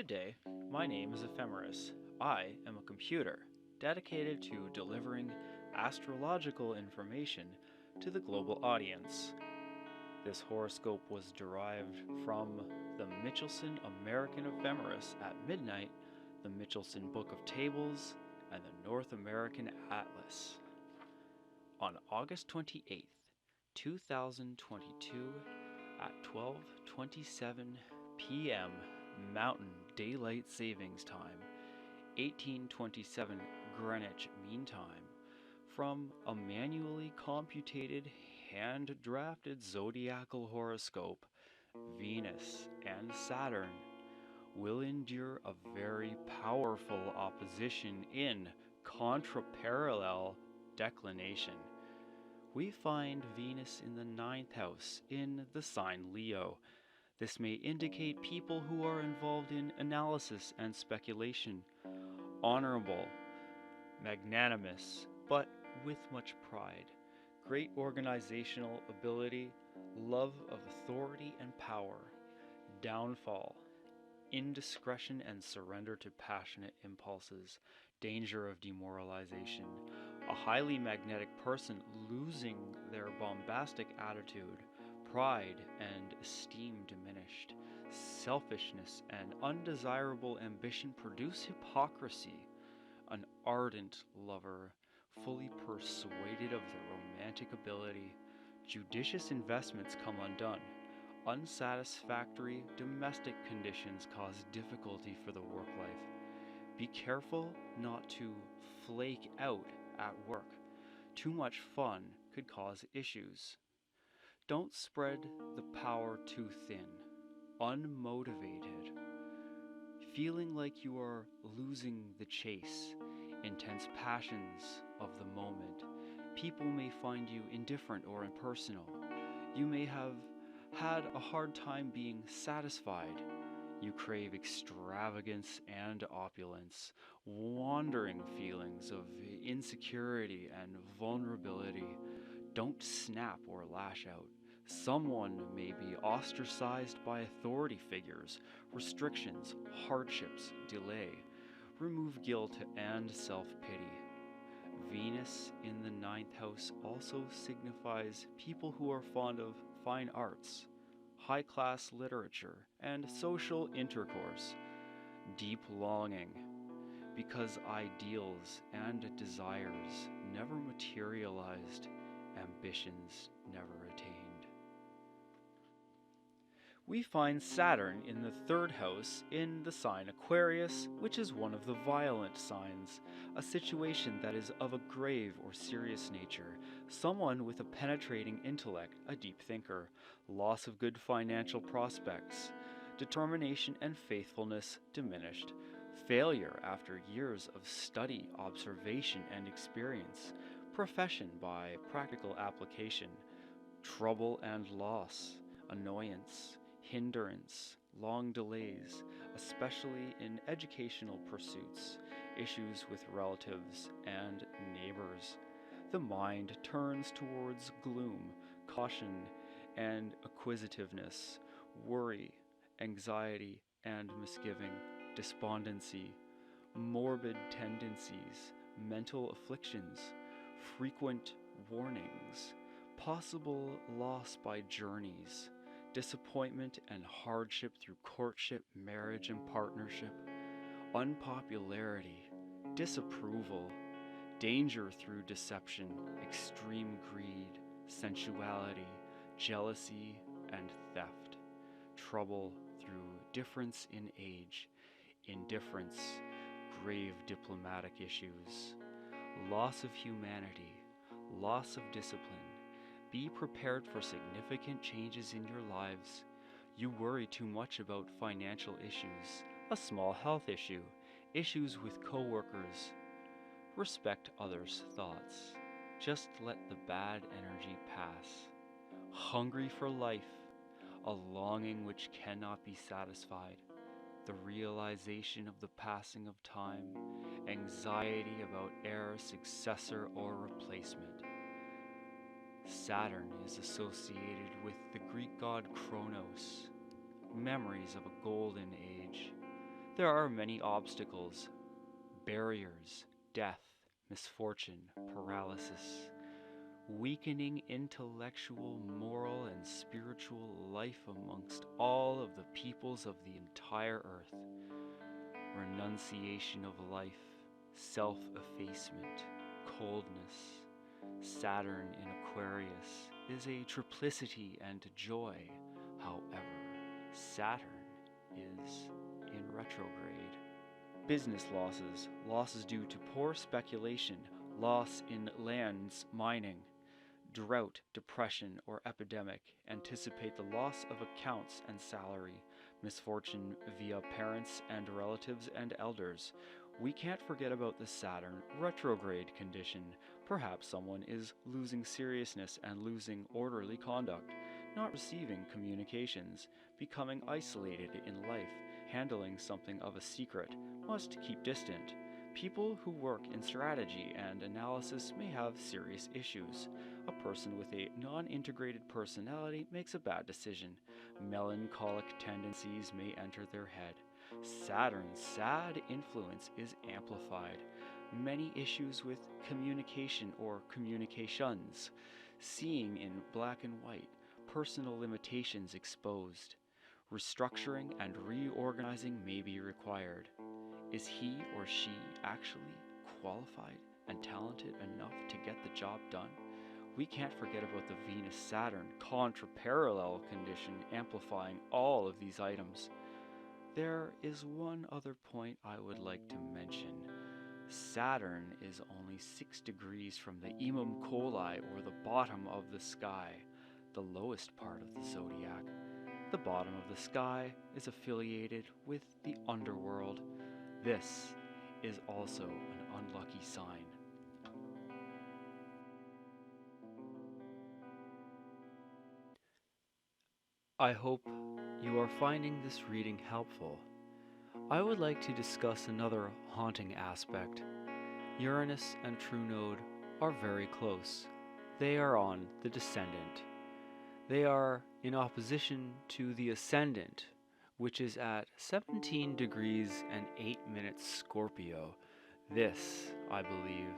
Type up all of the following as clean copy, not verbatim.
Good day, my name is Ephemeris. I am a computer dedicated to delivering astrological information to the global audience. This horoscope was derived from the Michelson American Ephemeris at midnight, the Michelson Book of Tables, and the North American Atlas. On August 28th, 2022, at 12:27 p.m. Mountain Daylight Savings Time, 1827 Greenwich Mean Time, from a manually computed, hand-drafted zodiacal horoscope, Venus and Saturn will endure a very powerful opposition in contraparallel declination. We find Venus in the ninth house in the sign Leo. This may indicate people who are involved in analysis and speculation, honorable, magnanimous, but with much pride, great organizational ability, love of authority and power, downfall, indiscretion and surrender to passionate impulses, danger of demoralization, a highly magnetic person losing their bombastic attitude, pride and esteem diminished, selfishness and undesirable ambition produce hypocrisy, an ardent lover, fully persuaded of their romantic ability, judicious investments come undone, unsatisfactory domestic conditions cause difficulty for the work life. Be careful not to flake out at work. Too much fun could cause issues. Don't spread the power too thin. Unmotivated. Feeling like you are losing the chase. Intense passions of the moment. People may find you indifferent or impersonal. You may have had a hard time being satisfied. You crave extravagance and opulence, wandering feelings of insecurity and vulnerability. Don't snap or lash out. Someone may be ostracized by authority figures, restrictions, hardships, delay. Remove guilt and self-pity. Venus in the ninth house also signifies people who are fond of fine arts, high-class literature, and social intercourse. Deep longing, because ideals and desires never materialized, ambitions never attained. We find Saturn in the third house in the sign Aquarius, which is one of the violent signs, a situation that is of a grave or serious nature, someone with a penetrating intellect, a deep thinker, loss of good financial prospects, determination and faithfulness diminished, failure after years of study, observation, and experience, profession by practical application, trouble and loss, annoyance, hindrance, long delays, especially in educational pursuits, issues with relatives and neighbors. The mind turns towards gloom, caution, and acquisitiveness, worry, anxiety and misgiving, despondency, morbid tendencies, mental afflictions, frequent warnings, possible loss by journeys, disappointment and hardship through courtship, marriage, and partnership, unpopularity, disapproval, danger through deception, extreme greed, sensuality, jealousy, and theft, trouble through difference in age, indifference, grave diplomatic issues, loss of humanity, loss of discipline. Be prepared for significant changes in your lives. You worry too much about financial issues, a small health issue, issues with coworkers. Respect others' thoughts. Just let the bad energy pass. Hungry for life, a longing which cannot be satisfied. The realization of the passing of time, anxiety about heir, successor, or replacement. Saturn is associated with the Greek god Kronos, memories of a golden age, There are many obstacles, barriers, death, misfortune, paralysis, weakening intellectual, moral, and spiritual life amongst all of the peoples of the entire earth, renunciation of life, self-effacement, coldness. Saturn in Aquarius is a triplicity and joy. However, Saturn is in retrograde. Business losses, losses due to poor speculation, loss in lands, mining, drought, depression, or epidemic. Anticipate the loss of accounts and salary, misfortune via parents and relatives and elders. We can't forget about the Saturn retrograde condition. Perhaps someone is losing seriousness and losing orderly conduct, not receiving communications, becoming isolated in life, handling something of a secret, must keep distant. People who work in strategy and analysis may have serious issues. A person with a non-integrated personality makes a bad decision. Melancholic tendencies may enter their head. Saturn's sad influence is amplified. Many issues with communication or communications, seeing in black and white, personal limitations exposed. Restructuring and reorganizing may be required. Is he or she actually qualified and talented enough to get the job done? We can't forget about the Venus-Saturn contraparallel condition amplifying all of these items. There is one other point I would like to mention. Saturn is only 6 degrees from the Imum Coli, or the bottom of the sky, the lowest part of the zodiac. The bottom of the sky is affiliated with the underworld. This is also an unlucky sign. I hope you are finding this reading helpful. I would like to discuss another haunting aspect. Uranus and True Node are very close. They are on the descendant. They are in opposition to the ascendant, which is at 17 degrees and 8 minutes Scorpio. This, I believe,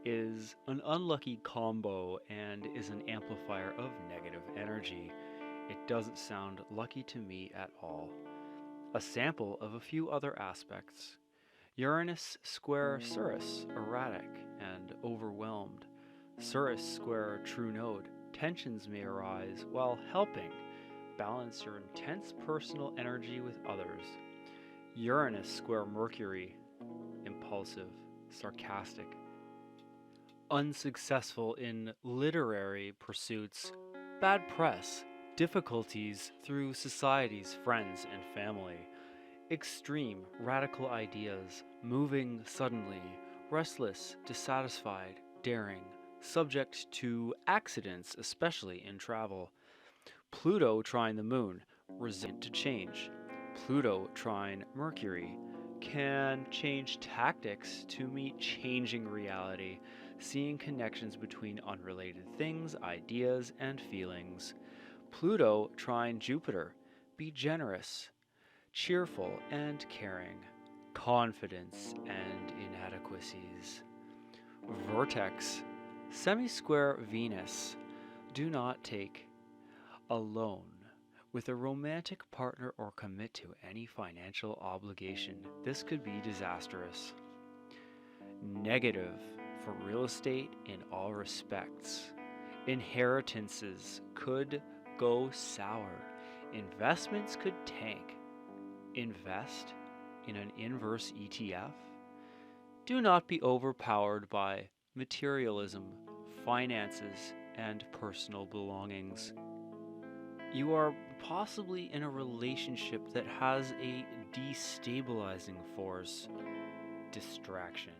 is an unlucky combo and is an amplifier of negative energy. It doesn't sound lucky to me at all. A sample of a few other aspects. Uranus square Ceres, erratic and overwhelmed. Ceres square True Node, tensions may arise while helping balance your intense personal energy with others. Uranus square Mercury, impulsive, sarcastic. Unsuccessful in literary pursuits, bad press, difficulties through society's friends and family. Extreme, radical ideas, moving suddenly, restless, dissatisfied, daring, subject to accidents, especially in travel. Pluto trine the moon, resistant to change. Pluto trine Mercury can change tactics to meet changing reality, seeing connections between unrelated things, ideas, and feelings. Pluto trine Jupiter, be generous, cheerful and caring, confidence and inadequacies. Vertex, semi-square Venus, do not take a loan with a romantic partner or commit to any financial obligation. This could be disastrous. Negative for real estate in all respects. Inheritances could go sour. Investments could tank. Invest in an inverse ETF. Do not be overpowered by materialism, finances, and personal belongings. You are possibly in a relationship that has a destabilizing force, distraction.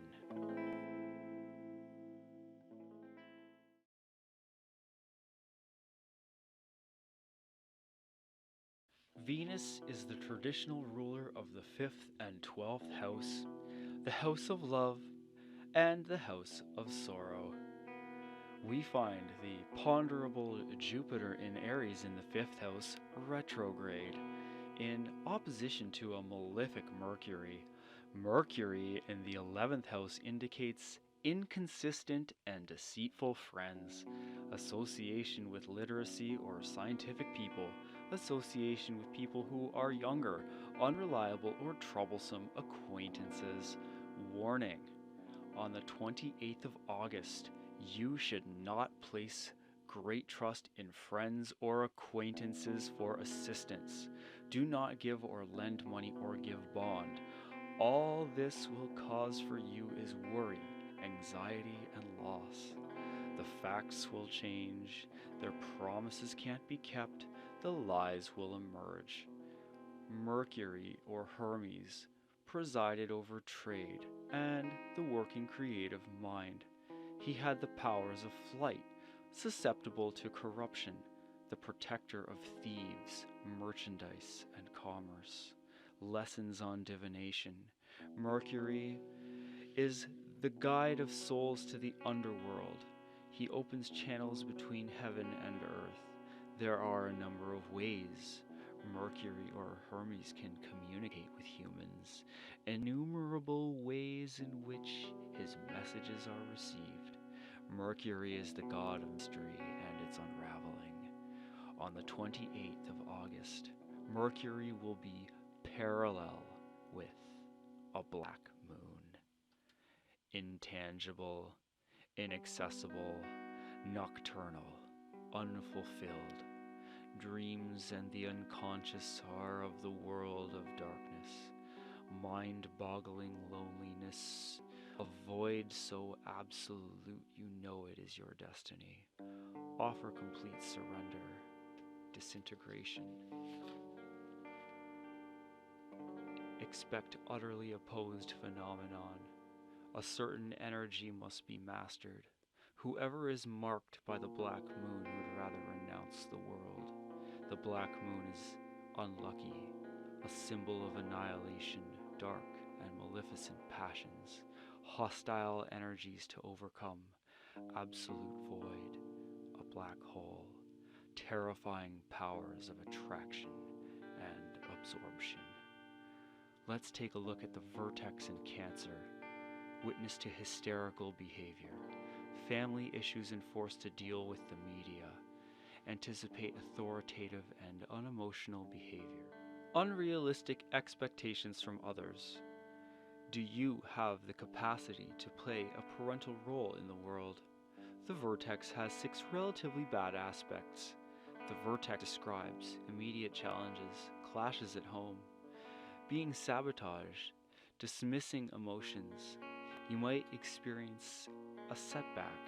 Venus is the traditional ruler of the 5th and 12th house, the house of love, and the house of sorrow. We find the ponderable Jupiter in Aries in the 5th house retrograde, In opposition to a malefic Mercury, Mercury in the 11th house indicates inconsistent and deceitful friends, association with literacy or scientific people, association with people who are younger, unreliable or troublesome acquaintances. Warning: on the 28th of August, you should not place great trust in friends or acquaintances for assistance. Do not give or lend money or give bond. All this will cause for you is worry, anxiety, and loss. The facts will change, their promises can't be kept, the lies will emerge. Mercury, or Hermes, presided over trade and the working creative mind. He had the powers of flight, susceptible to corruption, the protector of thieves, merchandise, and commerce. Lessons on divination. Mercury is the guide of souls to the underworld. He opens channels between heaven and earth. There are a number of ways Mercury or Hermes can communicate with humans, innumerable ways in which his messages are received. Mercury is the god of mystery and its unraveling. On the 28th of August, Mercury will be parallel with a black moon. Intangible, inaccessible, nocturnal, unfulfilled. Dreams and the unconscious are of the world of darkness. Mind-boggling loneliness. A void so absolute you know it is your destiny. Offer complete surrender. Disintegration. Expect utterly opposed phenomenon. A certain energy must be mastered. Whoever is marked by the black moon would rather renounce the world. The black moon is unlucky, a symbol of annihilation, dark and maleficent passions, hostile energies to overcome, absolute void, a black hole, terrifying powers of attraction and absorption. Let's take a look at the vertex in Cancer. Witness to hysterical behavior, family issues and forced to deal with the media. Anticipate authoritative and unemotional behavior. Unrealistic expectations from others. Do you have the capacity to play a parental role in the world? The vertex has 6 relatively bad aspects. The vertex describes immediate challenges, clashes at home, being sabotaged, dismissing emotions. You might experience a setback.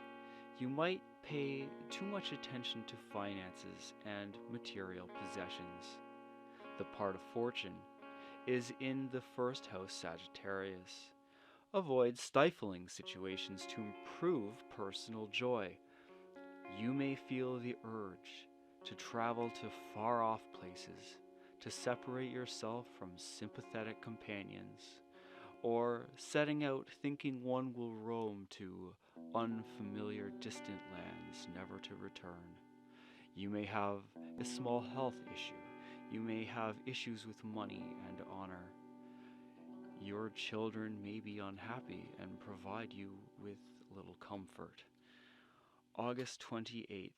You might pay too much attention to finances and material possessions. The part of fortune is in the 1st house, Sagittarius. Avoid stifling situations to improve personal joy. You may feel the urge to travel to far-off places, to separate yourself from sympathetic companions, or setting out thinking one will roam to unfamiliar distant lands never to return. You may have a small health issue. You may have issues with money and honor. Your children may be unhappy and provide you with little comfort. August 28th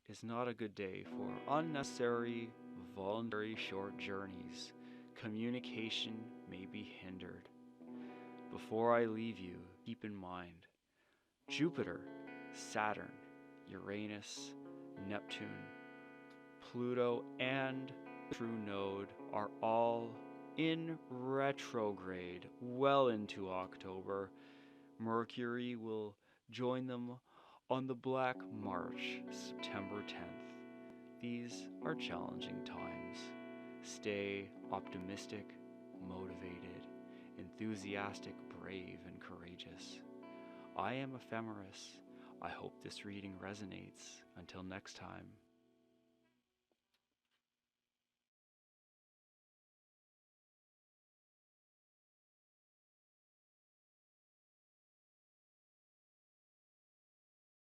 is not a good day for unnecessary, voluntary short journeys. Communication may be hindered. Before I leave you, keep in mind, Jupiter, Saturn, Uranus, Neptune, Pluto, and true node are all in retrograde well into October. Mercury will join them on the Black March, September 10th. These are challenging times. Stay optimistic, motivated, enthusiastic, brave, and courageous. I am Ephemeris. I hope this reading resonates. Until next time.